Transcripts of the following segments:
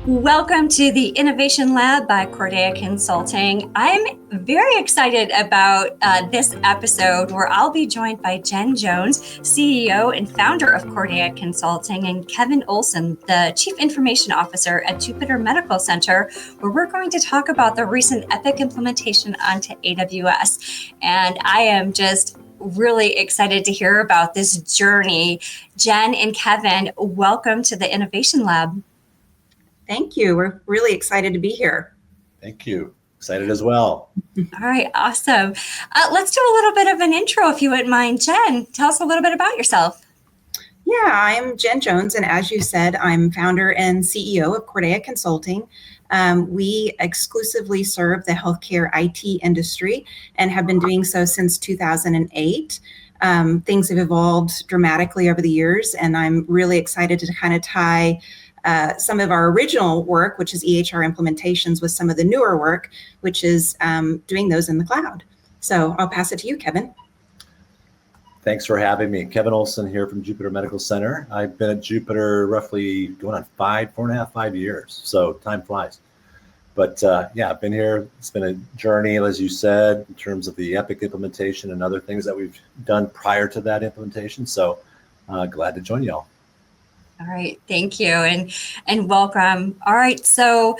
Welcome to the Innovation Lab by Cordea Consulting. I'm very excited about this episode where I'll be joined by Jen Jones, CEO and founder of Cordea Consulting, and Kevin Olson, the Chief Information Officer at Jupiter Medical Center, where we're going to talk about the recent Epic implementation onto AWS. And I am just really excited to hear about this journey. Jen and Kevin, welcome to the Innovation Lab. Thank you. We're really excited to be here. Thank you. Excited as well. All right, awesome. Let's do a little bit of an intro, if you wouldn't mind. Jen, tell us a little bit about yourself. Yeah, I'm Jen Jones, and as you said, I'm founder and CEO of Cordea Consulting. We exclusively serve the healthcare IT industry and have been doing so since 2008. Things have evolved dramatically over the years, and I'm really excited to kind of tie some of our original work, which is EHR implementations, with some of the newer work, which is doing those in the cloud. So I'll pass it to you, Kevin. Thanks for having me. Kevin Olson here from Jupiter Medical Center. I've been at Jupiter roughly going on 4.5, 5 years. So time flies. But yeah, I've been here. It's been a journey, as you said, in terms of the Epic implementation and other things that we've done prior to that implementation. So glad to join y'all. All right, thank you, and welcome. All right, so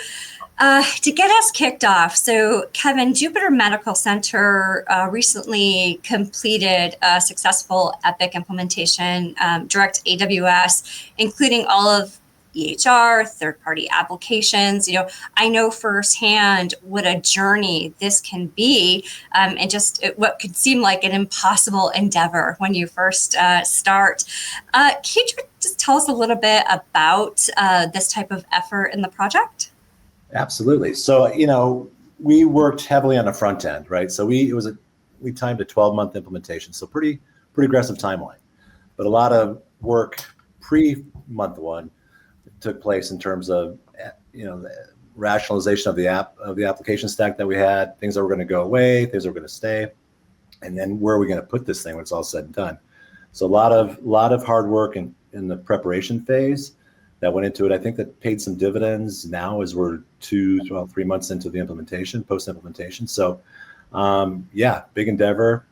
to get us kicked off, so Kevin, Jupiter Medical Center recently completed a successful Epic implementation, direct AWS, including all of EHR, third-party applications. You know, I know firsthand what a journey this can be, and just what could seem like an impossible endeavor when you first start. Can you just tell us a little bit about this type of effort in the project? Absolutely. So, you know, we worked heavily on the front end, right? So we timed a 12-month implementation, so pretty aggressive timeline, but a lot of work pre-month one took place in terms of, you know, the rationalization of the application stack that we had, things that were going to go away, things that were going to stay, and then where are we going to put this thing when it's all said and done. So a lot of hard work in the preparation phase that went into it. I think that paid some dividends now as we're 3 months into the implementation, post-implementation. So yeah, big endeavor,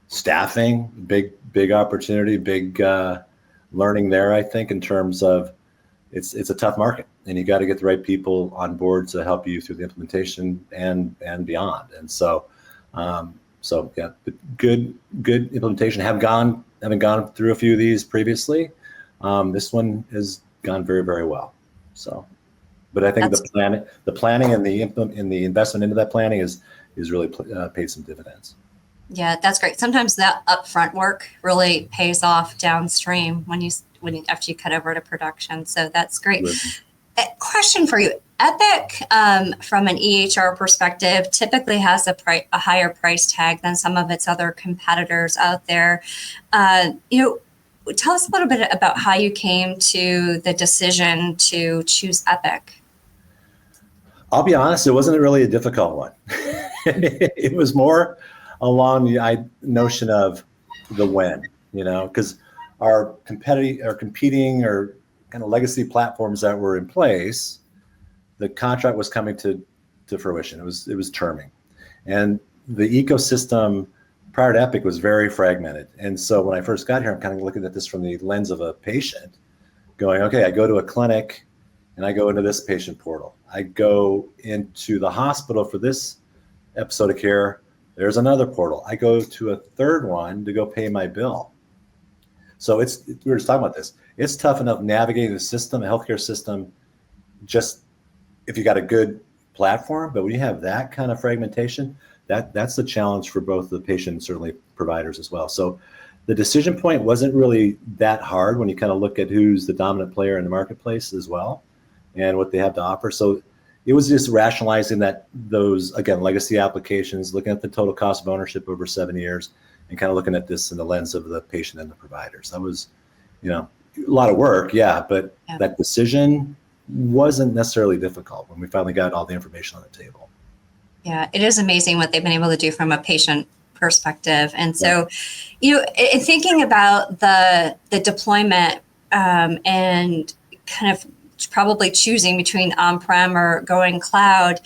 staffing, big opportunity, big learning there, I think, in terms of it's a tough market, and you got to get the right people on board to help you through the implementation and beyond. And so yeah, good implementation. Haven't gone through a few of these previously. This one has gone very, very well. So, but I think the planning and the investment into that planning is really paid some dividends. Yeah, that's great. Sometimes that upfront work really pays off downstream when after you cut over to production. So that's great. Question for you. Epic, from an EHR perspective, typically has a higher price tag than some of its other competitors out there. You know, tell us a little bit about how you came to the decision to choose Epic. I'll be honest, it wasn't really a difficult one. It was more along the notion of the when, you know, because our competing or kind of legacy platforms that were in place, the contract was coming to fruition. It was terming, and the ecosystem prior to Epic was very fragmented. And so when I first got here, I'm kind of looking at this from the lens of a patient, going, okay, I go to a clinic and I go into this patient portal. I go into the hospital for this episode of care. There's another portal. I go to a third one to go pay my bill. So we were just talking about this. It's tough enough navigating the system, the healthcare system, just if you got a good platform, but when you have that kind of fragmentation, that's the challenge for both the patient and certainly providers as well. So the decision point wasn't really that hard when you kind of look at who's the dominant player in the marketplace as well and what they have to offer. So it was just rationalizing those, again, legacy applications, looking at the total cost of ownership over 7 years, and kind of looking at this in the lens of the patient and the providers. That was, you know, a lot of work, yeah, but that decision wasn't necessarily difficult when we finally got all the information on the table. Yeah, it is amazing what they've been able to do from a patient perspective. And so, you know, in thinking about the deployment and kind of probably choosing between on-prem or going cloud.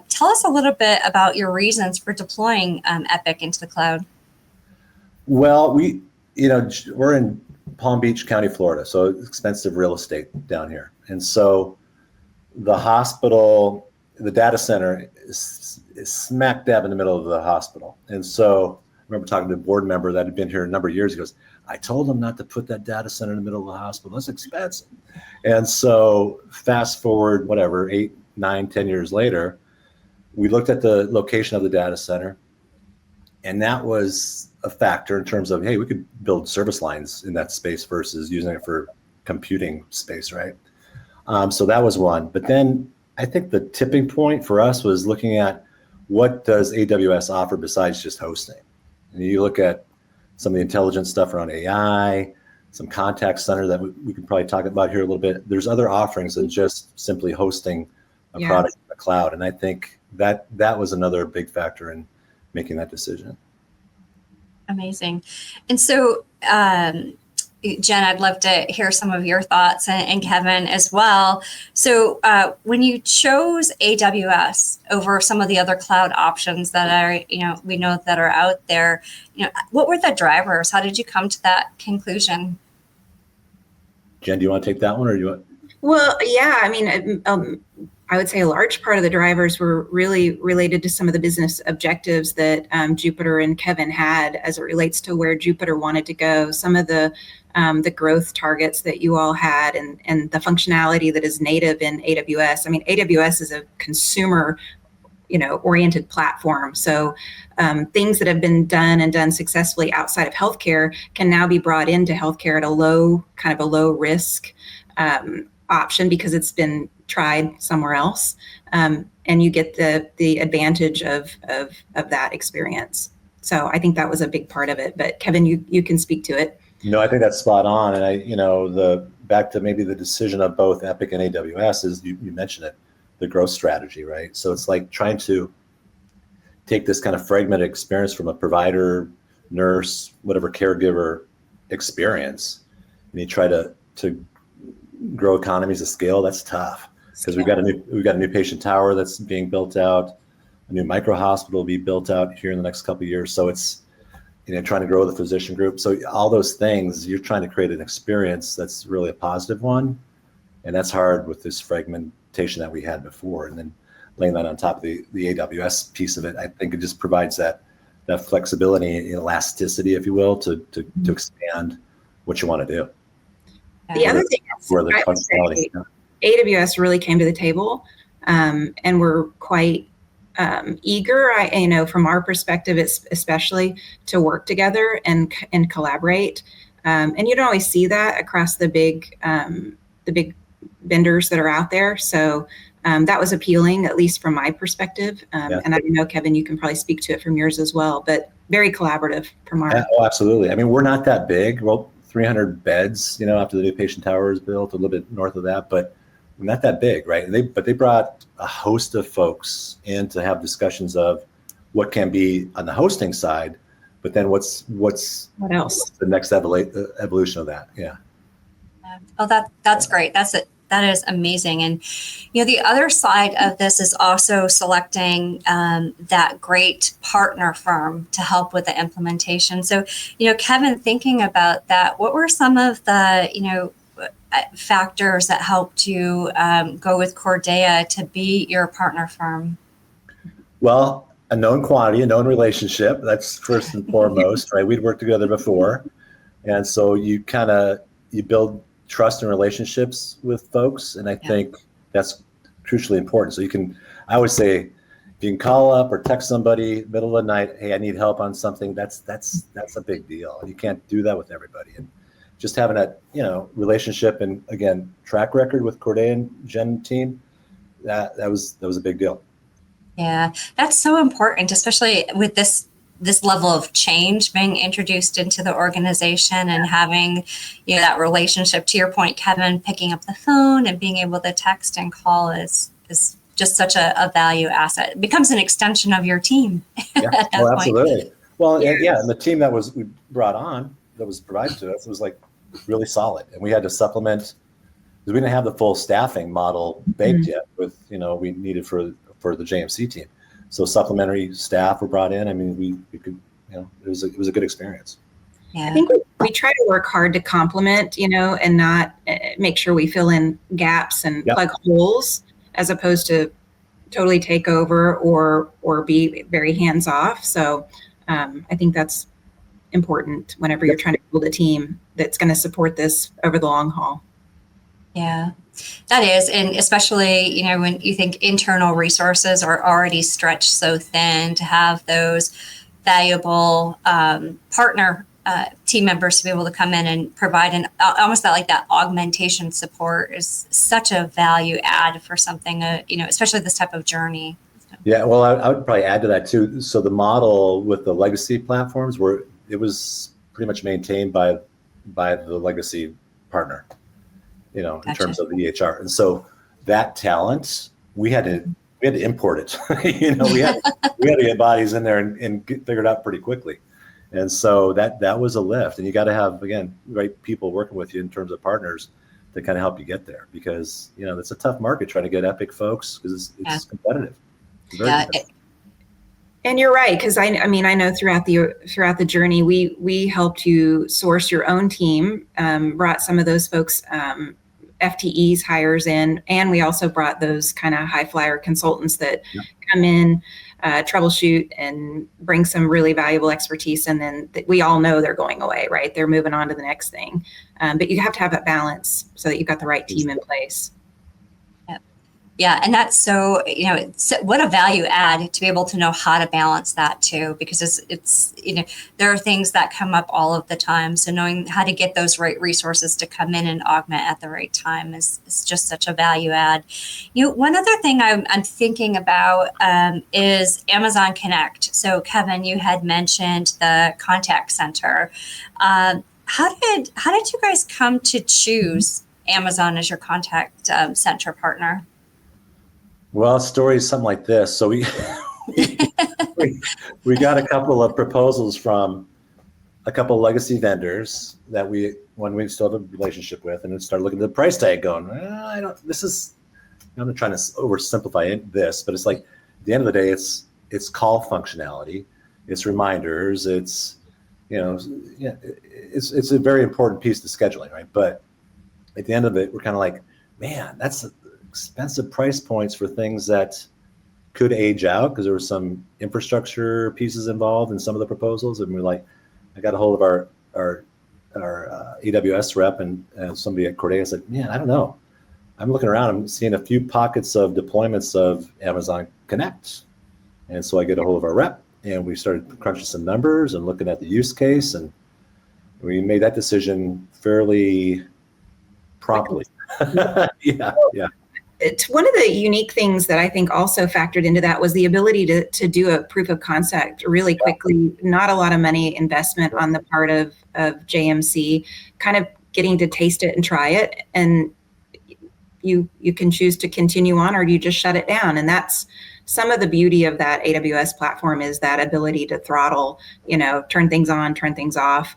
Tell us a little bit about your reasons for deploying Epic into the cloud. Well, we're in Palm Beach County, Florida, so it's expensive real estate down here. And so the hospital, the data center is smack dab in the middle of the hospital. And so I remember talking to a board member that had been here a number of years. He goes, I told them not to put that data center in the middle of the hospital. That's expensive. And so fast forward, 8, 9, 10 years later, we looked at the location of the data center, and that was a factor in terms of, hey, we could build service lines in that space versus using it for computing space, right? So that was one. But then I think the tipping point for us was looking at what does AWS offer besides just hosting? And you look at some of the intelligent stuff around AI, some contact center that we can probably talk about here a little bit. There's other offerings than just simply hosting a product in the cloud. And I think that was another big factor in making that decision. Amazing. And so, Jen, I'd love to hear some of your thoughts, and Kevin as well. So when you chose AWS over some of the other cloud options that are, we know that are out there, what were the drivers? How did you come to that conclusion? Jen, do you want to take that one, or do you want? Well, yeah, I mean, I would say a large part of the drivers were really related to some of the business objectives that Jupiter and Kevin had as it relates to where Jupiter wanted to go. Some of the growth targets that you all had, and the functionality that is native in AWS. I mean, AWS is a consumer, oriented platform. So things that have been done successfully outside of healthcare can now be brought into healthcare at a low risk option because it's been tried somewhere else, and you get the advantage of that experience. So I think that was a big part of it. But Kevin, you can speak to it. No, I think that's spot on. And back to maybe the decision of both Epic and AWS is you mentioned it, the growth strategy, right? So it's like trying to take this kind of fragmented experience from a provider, nurse, whatever caregiver experience, and you try to grow economies of scale. That's tough because we've got a new patient tower that's being built out, a new micro hospital will be built out here in the next couple of years. So it's trying to grow the physician group. So all those things, you're trying to create an experience that's really a positive one, and that's hard with this fragmentation that we had before. And then laying that on top of the AWS piece of it, I think it just provides that flexibility, elasticity, if you will, to expand what you want to do. The other thing where the functionality, AWS really came to the table, and we're quite eager, from our perspective, especially to work together and collaborate. And you don't always see that across the big vendors that are out there. So that was appealing, at least from my perspective. And I know, Kevin, you can probably speak to it from yours as well, but very collaborative from our. Oh, absolutely. I mean, we're not that big. Well, 300 beds, after the new patient tower is built, a little bit north of that, but we're not that big, right? But they brought a host of folks in to have discussions of what can be on the hosting side, but then what else? What's the next evolution of that? Yeah. Oh, that's great. That is amazing. And, the other side of this is also selecting that great partner firm to help with the implementation. So, Kevin, thinking about that, what were some of the, factors that helped you go with Cordea to be your partner firm? Well, a known quantity, a known relationship. That's first and foremost, right? We'd worked together before. And so you build trust and relationships with folks. And I think that's crucially important. So I always say, if you can call up or text somebody middle of the night, hey, I need help on something, that's a big deal. You can't do that with everybody. And just having that, relationship and, again, track record with Cordea and Jen team, that was a big deal. Yeah, that's so important, especially with this level of change being introduced into the organization and having, that relationship. To your point, Kevin, picking up the phone and being able to text and call is just such a value asset. It becomes an extension of your team. Yeah, at that point. Absolutely. Well, and the team that we brought on, that was provided to us, was like really solid, and we had to supplement. because we didn't have the full staffing model baked yet with, we needed for the JMC team. So supplementary staff were brought in. I mean, we could, it was a good experience. Yeah. I think we try to work hard to complement, and not make sure we fill in gaps and plug holes, as opposed to totally take over or be very hands off. So I think that's important whenever you're trying to build a team that's going to support this over the long haul. Yeah, that is. And especially, when you think internal resources are already stretched so thin, to have those valuable partner team members to be able to come in and provide almost that augmentation support is such a value add for something, especially this type of journey. Yeah, well, I would probably add to that too. So the model with the legacy platforms it was pretty much maintained by the legacy partner, in terms of the EHR. And so that talent, we had to import it. We had to get bodies in there and get figured out pretty quickly. And so that was a lift. And you got to have, again, right people working with you in terms of partners to kind of help you get there, because, it's a tough market trying to get Epic folks, because it's competitive. Competitive. And you're right, because I know throughout the journey, we helped you source your own team, brought some of those folks, FTEs hires in, and we also brought those kind of high flyer consultants that come in, troubleshoot and bring some really valuable expertise, and then we all know they're going away, right? They're moving on to the next thing, but you have to have that balance so that you've got the right team in place. Yeah, and that's so, what a value add to be able to know how to balance that too, because it's there are things that come up all of the time. So knowing how to get those right resources to come in and augment at the right time is just such a value add. One other thing I'm thinking about is Amazon Connect. So Kevin, you had mentioned the contact center. How did you guys come to choose Amazon as your contact center partner? Well, stories something like this. So we got a couple of proposals from a couple of legacy vendors that we still have a relationship with, and then started looking at the price tag, going, I'm not trying to oversimplify this, but it's like at the end of the day, it's call functionality, it's reminders, it's a very important piece to scheduling, right? But at the end of it, we're kind of like, man, that's expensive price points for things that could age out, because there were some infrastructure pieces involved in some of the proposals. And we're like, I got a hold of our AWS rep and somebody at Cordea said, man, I don't know. I'm looking around, I'm seeing a few pockets of deployments of Amazon Connect. And so I get a hold of our rep, and we started crunching some numbers and looking at the use case, and we made that decision fairly promptly. Yeah. It's one of the unique things that I think also factored into that was the ability to do a proof of concept really quickly. Not a lot of money investment on the part of JMC, kind of getting to taste it and try it, and you can choose to continue on, or you just shut it down. And that's some of the beauty of that AWS platform, is that ability to throttle, turn things on, turn things off.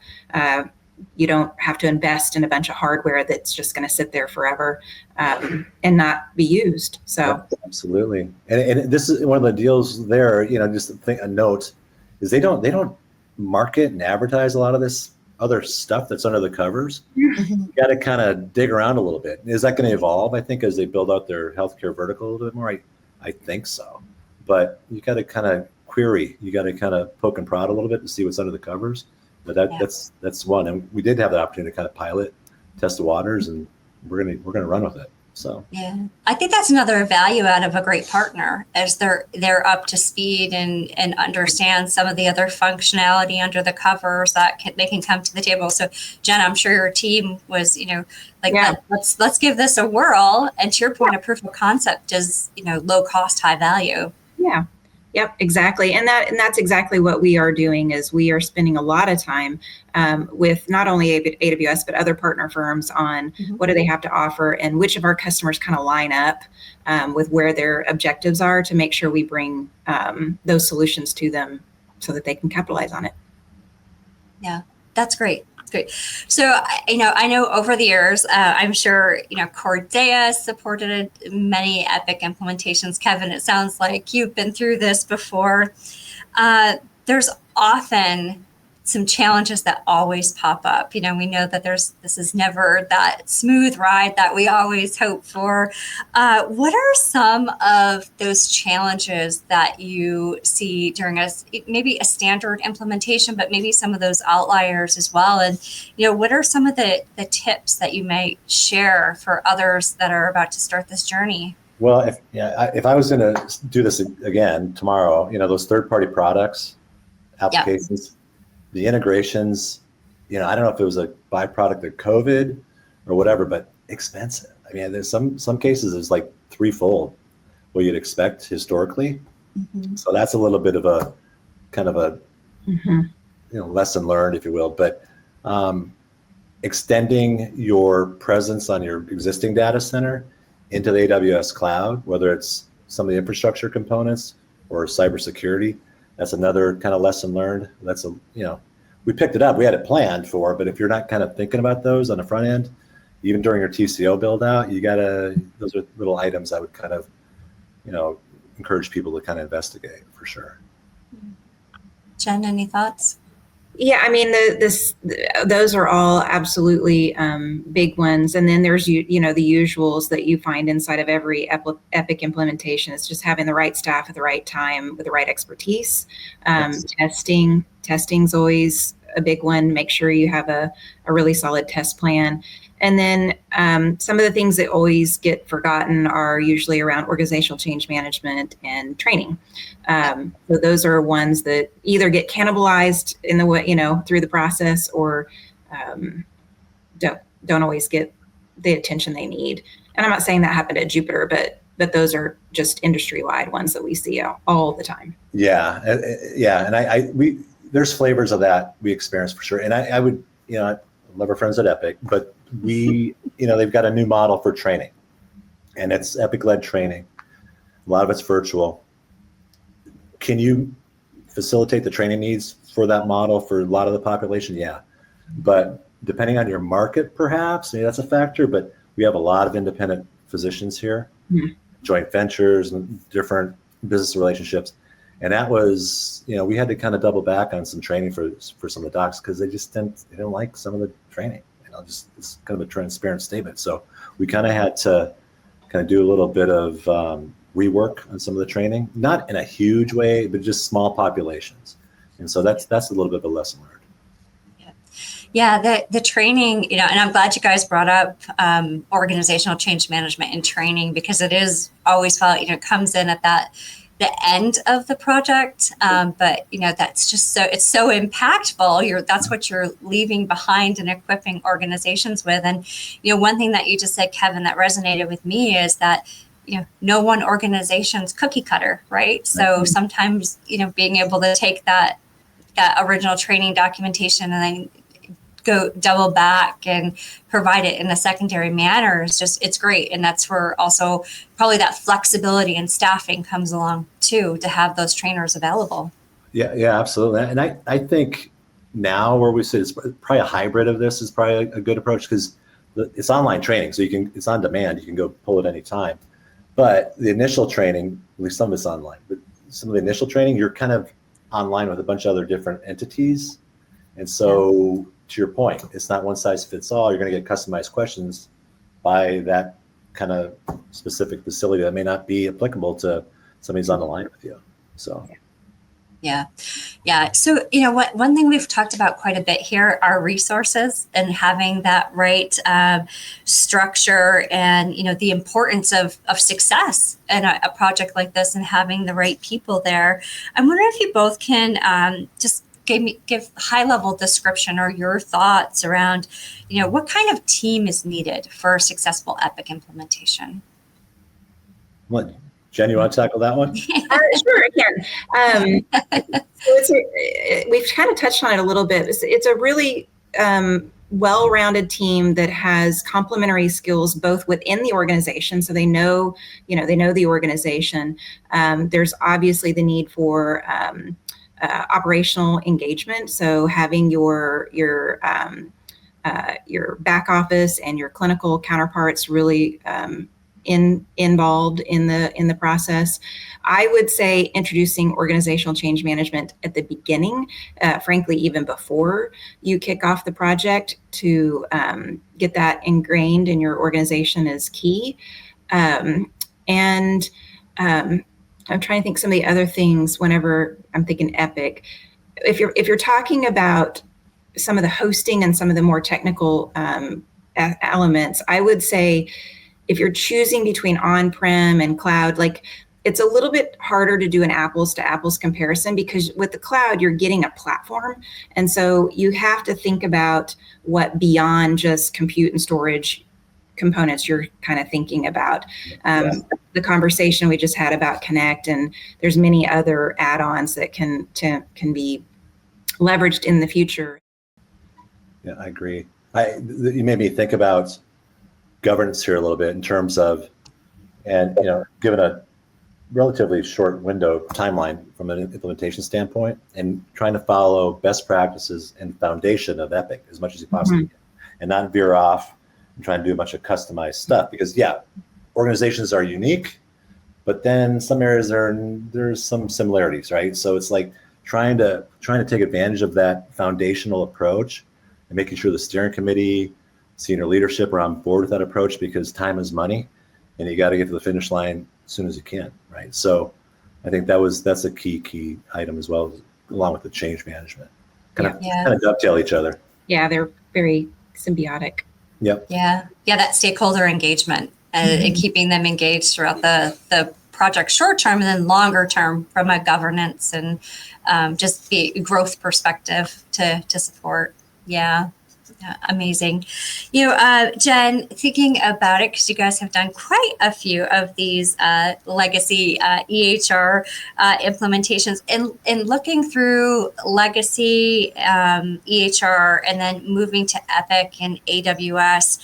You don't have to invest in a bunch of hardware that's just going to sit there forever and not be used. So absolutely, and this is one of the deals there. Just a note is they don't market and advertise a lot of this other stuff that's under the covers. You got to kind of dig around a little bit. Is that going to evolve? I think as they build out their healthcare vertical a little bit more. I think so, but you got to kind of query. You got to kind of poke and prod a little bit to see what's under the covers. But that's one, and we did have the opportunity to kind of pilot, test the waters, and we're gonna run with it. So yeah, I think that's another value out of a great partner, as they're up to speed and understand some of the other functionality under the covers that they can come to the table. So Jen, I'm sure your team was let's give this a whirl. And to your point, a proof of concept is low cost, high value. Yeah. Yep, exactly. And that's exactly what we are doing, is we are spending a lot of time with not only AWS, but other partner firms on what do they have to offer, and which of our customers kind of line up with where their objectives are, to make sure we bring those solutions to them so that they can capitalize on it. Yeah, that's great. Great. So, I know over the years, I'm sure, Cordea supported many Epic implementations. Kevin, it sounds like you've been through this before. There's often some challenges that always pop up. We know that this is never that smooth ride that we always hope for. What are some of those challenges that you see during maybe a standard implementation, but maybe some of those outliers as well? And, what are some of the tips that you might share for others that are about to start this journey? Well, if I was going to do this again tomorrow, those third-party products, applications, the integrations, I don't know if it was a byproduct of COVID or whatever, but expensive. I mean, there's some cases it's like threefold what you'd expect historically. Mm-hmm. So that's a little bit of a kind of a lesson learned, if you will. But extending your presence on your existing data center into the AWS cloud, whether it's some of the infrastructure components or cybersecurity, that's another kind of lesson learned. That's we picked it up, we had it planned for, but if you're not kind of thinking about those on the front end, even during your TCO build out, those are little items I would kind of, encourage people to kind of investigate for sure. Jen, any thoughts? Yeah, I mean, those are all absolutely big ones. And then there's, the usuals that you find inside of every Epic implementation. It's just having the right staff at the right time with the right expertise. Yes. Testing's always a big one. Make sure you have a really solid test plan. And then some of the things that always get forgotten are usually around organizational change management and training. So those are ones that either get cannibalized in the way, through the process, or don't always get the attention they need. And I'm not saying that happened at Jupiter, but those are just industry-wide ones that we see all the time. Yeah, and there's flavors of that we experience for sure. And I would, I love our friends at Epic, but they've got a new model for training, and it's Epic-led training. A lot of it's virtual. Can you facilitate the training needs for that model for a lot of the population? Yeah, but depending on your market, perhaps, that's a factor, but we have a lot of independent physicians here, joint ventures and different business relationships. And that was, we had to kind of double back on some training for some of the docs because they didn't like some of the training. It's kind of a transparent statement. So we kind of had to kind of do a little bit of rework on some of the training, not in a huge way, but just small populations. And so that's a little bit of a lesson learned. Yeah, the training, and I'm glad you guys brought up organizational change management and training, because it is always felt, comes in at the end of the project, but that's just it's so impactful. That's what you're leaving behind and equipping organizations with. And one thing that you just said, Kevin, that resonated with me is that no one organization's cookie cutter, right? So sometimes being able to take that original training documentation and then go double back and provide it in a secondary manner it's great. And that's where also probably that flexibility and staffing comes along too, to have those trainers available. Yeah, absolutely. And I think now where we sit, it's probably a hybrid of this is probably a good approach, because it's online training. So it's on demand. You can go pull it anytime. But the initial training, at least some of it's online, but some of the initial training, you're kind of online with a bunch of other different entities. And so to your point, it's not one size fits all. You're going to get customized questions by that kind of specific facility that may not be applicable to somebody who's on the line with you. So. Yeah. So, one thing we've talked about quite a bit here are resources and having that right structure and, the importance of success in a project like this and having the right people there. I'm wondering if you both can just give high level description or your thoughts around, what kind of team is needed for a successful Epic implementation? What? Jen, you want to tackle that one? Sure, I can. So we've kind of touched on it a little bit. It's a really well-rounded team that has complementary skills both within the organization, so they know the organization. There's obviously the need for operational engagement, so having your your back office and your clinical counterparts really involved in the process. I would say introducing organizational change management at the beginning, frankly, even before you kick off the project, to get that ingrained in your organization is key. And I'm trying to think some of the other things whenever I'm thinking Epic. If you're talking about some of the hosting and some of the more technical elements, I would say if you're choosing between on-prem and cloud, like, it's a little bit harder to do an apples to apples comparison, because with the cloud, you're getting a platform. And so you have to think about what beyond just compute and storage components you're kind of thinking about. The conversation we just had about Connect, and there's many other add-ons that can be leveraged in the future. Yeah, I agree. You made me think about governance here a little bit in terms of, and given a relatively short window timeline from an implementation standpoint, and trying to follow best practices and foundation of Epic as much as you possibly can, and not veer off and try and do a bunch of customized stuff, because organizations are unique, but then some areas there's some similarities, right? So it's like trying to take advantage of that foundational approach and making sure the steering committee, senior leadership are on board with that approach, because time is money and you got to get to the finish line as soon as you can, right? So I think that's a key item as well, along with the change management. Kind of dovetail each other. Yeah, they're very symbiotic. Yep. Yeah, that stakeholder engagement and keeping them engaged throughout the project short term and then longer term from a governance and just the growth perspective to support. Yeah, amazing. Jen, thinking about it, because you guys have done quite a few of these legacy EHR implementations, and looking through legacy EHR and then moving to Epic and AWS,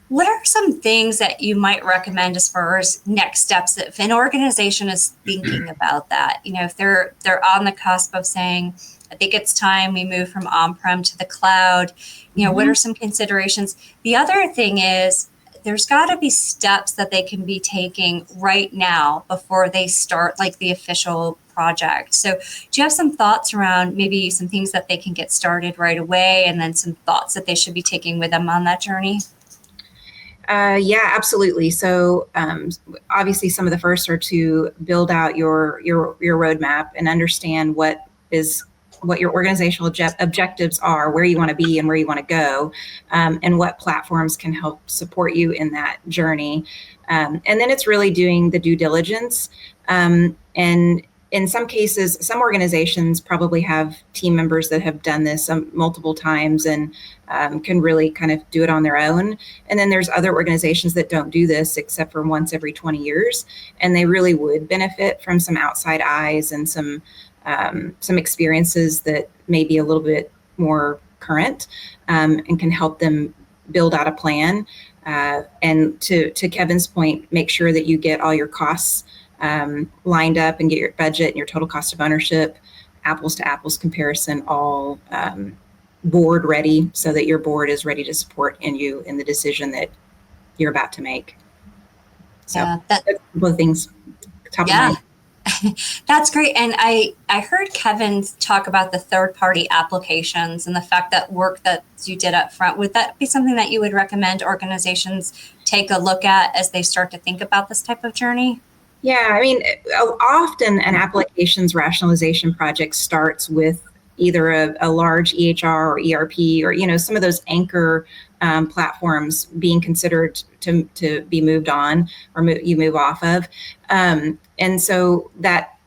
what are some things that you might recommend as far as next steps if an organization is thinking about that? If they're on the cusp of saying, I think it's time we move from on-prem to the cloud, what are some considerations? The other thing is there's got to be steps that they can be taking right now before they start like the official project. So do you have some thoughts around maybe some things that they can get started right away, and then some thoughts that they should be taking with them on that journey? Yeah, absolutely. So obviously some of the first are to build out your roadmap and understand what your organizational objectives are, where you want to be and where you want to go, and what platforms can help support you in that journey. And then it's really doing the due diligence. And in some cases, some organizations probably have team members that have done this multiple times and can really kind of do it on their own. And then there's other organizations that don't do this except for once every 20 years. And they really would benefit from some outside eyes and some experiences that may be a little bit more current, and can help them build out a plan. And to Kevin's point, make sure that you get all your costs lined up and get your budget and your total cost of ownership, apples to apples comparison, all board ready, so that your board is ready to support you in the decision that you're about to make. So that's both things top of mind. That's great. And I heard Kevin talk about the third-party applications and the fact that work that you did up front. Would that be something that you would recommend organizations take a look at as they start to think about this type of journey? Yeah, I mean, often an applications rationalization project starts with either a large EHR or ERP or, some of those anchor platforms being considered to be moved on or you move off of. And so that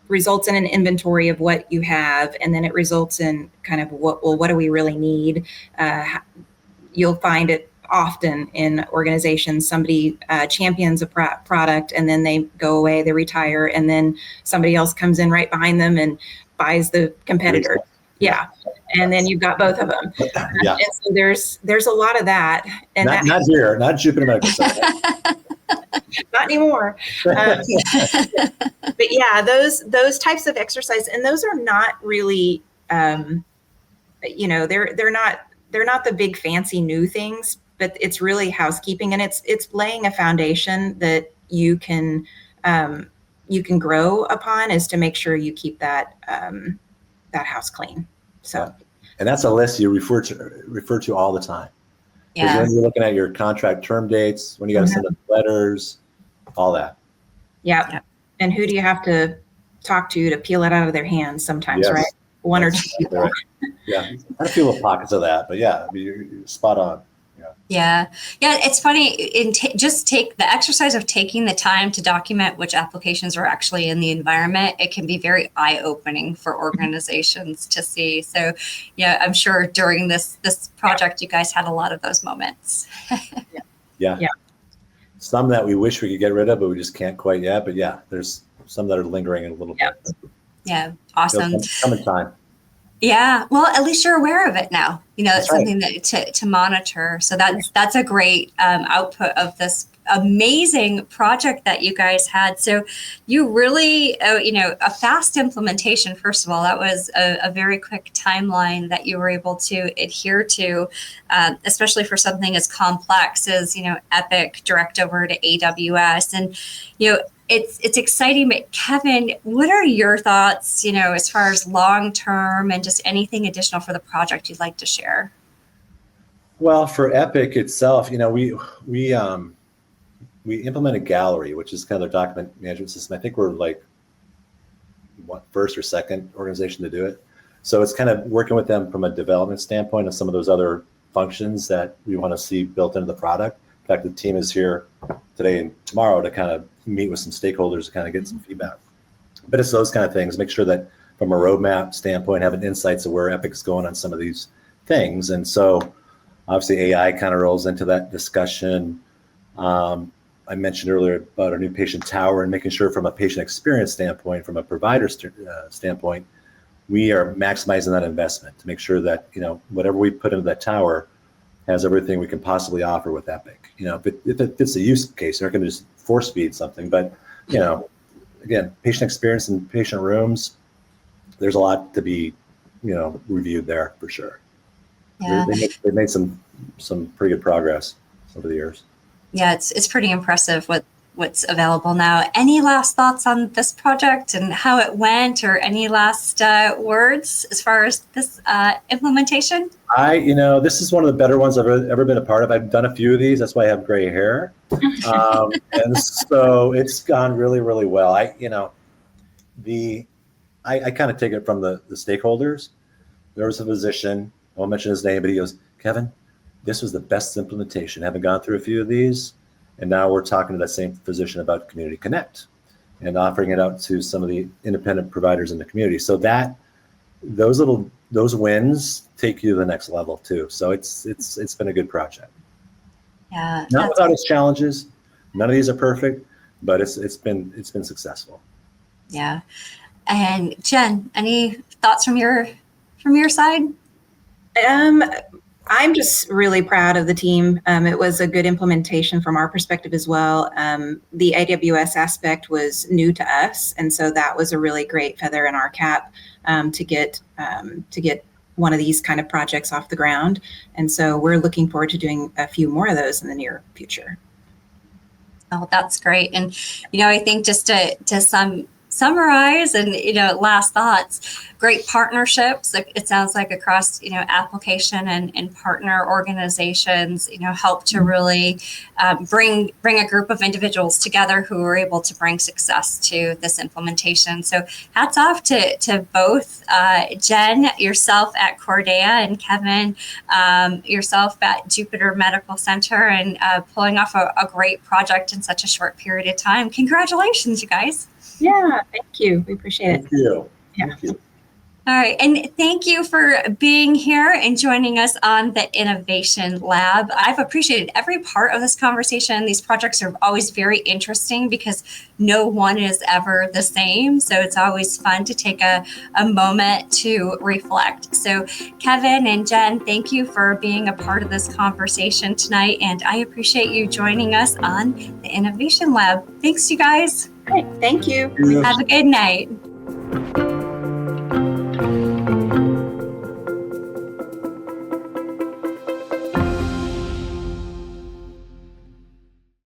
results in an inventory of what you have, and then it results in kind of what do we really need? You'll find it often in organizations, somebody champions a product and then they go away, they retire, and then somebody else comes in right behind them and buys the competitor. Yeah. And then you've got both of them. And so there's a lot of that. And not here, not Jupiter Medical Center. Not anymore. But yeah, those types of exercise, and those are not really, they're they're not the big fancy new things, but it's really housekeeping, and it's laying a foundation that you can grow upon, is to make sure you keep that house clean. So, and that's a list you refer to all the time. Because Yeah. when you're looking at your contract term dates, when you got to send up letters, all that. Yeah. And who do you have to talk to peel it out of their hands sometimes, right? One or two people. Right. Yeah, I feel little pockets of that, but yeah, you're spot on. Yeah. It's funny. Just take the exercise of taking the time to document which applications are actually in the environment. It can be very eye-opening for organizations to see. So, yeah, I'm sure during this project, you guys had a lot of those moments. Yeah. Some that we wish we could get rid of, but we just can't quite yet. But yeah, there's some that are lingering a little bit. Yeah. Awesome. Come in time. Yeah, well, at least you're aware of it now. That's It's something that to monitor. So that's a great output of this amazing project that you guys had. So you really, a fast implementation. First of all, that was a very quick timeline that you were able to adhere to, especially for something as complex as Epic direct over to AWS, and It's exciting, but Kevin, what are your thoughts, as far as long-term and just anything additional for the project you'd like to share? Well, for Epic itself, we implemented Gallery, which is kind of their document management system. I think we're like first or second organization to do it. So it's kind of working with them from a development standpoint of some of those other functions that we want to see built into the product. In fact, the team is here today and tomorrow to kind of meet with some stakeholders to kind of get some feedback. But it's those kind of things, make sure that from a roadmap standpoint, having insights of where Epic's going on some of these things. And so obviously AI kind of rolls into that discussion. I mentioned earlier about our new patient tower and making sure from a patient experience standpoint, from a provider standpoint, we are maximizing that investment to make sure that, whatever we put into that tower has everything we can possibly offer with Epic. If it fits the use case, you're not going to just force feed something, but, again, patient experience and patient rooms, there's a lot to be, reviewed there for sure. Yeah. They made some pretty good progress over the years. Yeah, it's pretty impressive what's available now. Any last thoughts on this project and how it went, or any last words as far as this implementation? This is one of the better ones I've ever been a part of. I've done a few of these. That's why I have gray hair. And so it's gone really, really well. I kind of take it from the stakeholders. There was a physician, I won't mention his name, but he goes, Kevin, this was the best implementation. I haven't gone through a few of these. And now we're talking to that same physician about Community Connect and offering it out to some of the independent providers in the community. So those wins take you to the next level too. So it's been a good project. Yeah. Not without its challenges. None of these are perfect, but it's been successful. Yeah. And Jen, any thoughts from your side? I'm just really proud of the team. It was a good implementation from our perspective as well. The AWS aspect was new to us, and so that was a really great feather in our cap to get one of these kind of projects off the ground. And so we're looking forward to doing a few more of those in the near future. Oh, that's great. And I think just to summarize and last thoughts, great partnerships, it sounds like, across application and partner organizations help to really bring a group of individuals together who are able to bring success to this implementation. So hats off to both Jen, yourself at Cordea, and Kevin, yourself at Jupiter Medical Center, and pulling off a great project in such a short period of time. Congratulations, you guys. Yeah, thank you. We appreciate it. Thank you. Yeah. Thank you. All right. And thank you for being here and joining us on the Innovation Lab. I've appreciated every part of this conversation. These projects are always very interesting because no one is ever the same. So it's always fun to take a moment to reflect. So Kevin and Jen, thank you for being a part of this conversation tonight. And I appreciate you joining us on the Innovation Lab. Thanks, you guys. Great. Thank you. Have a good night.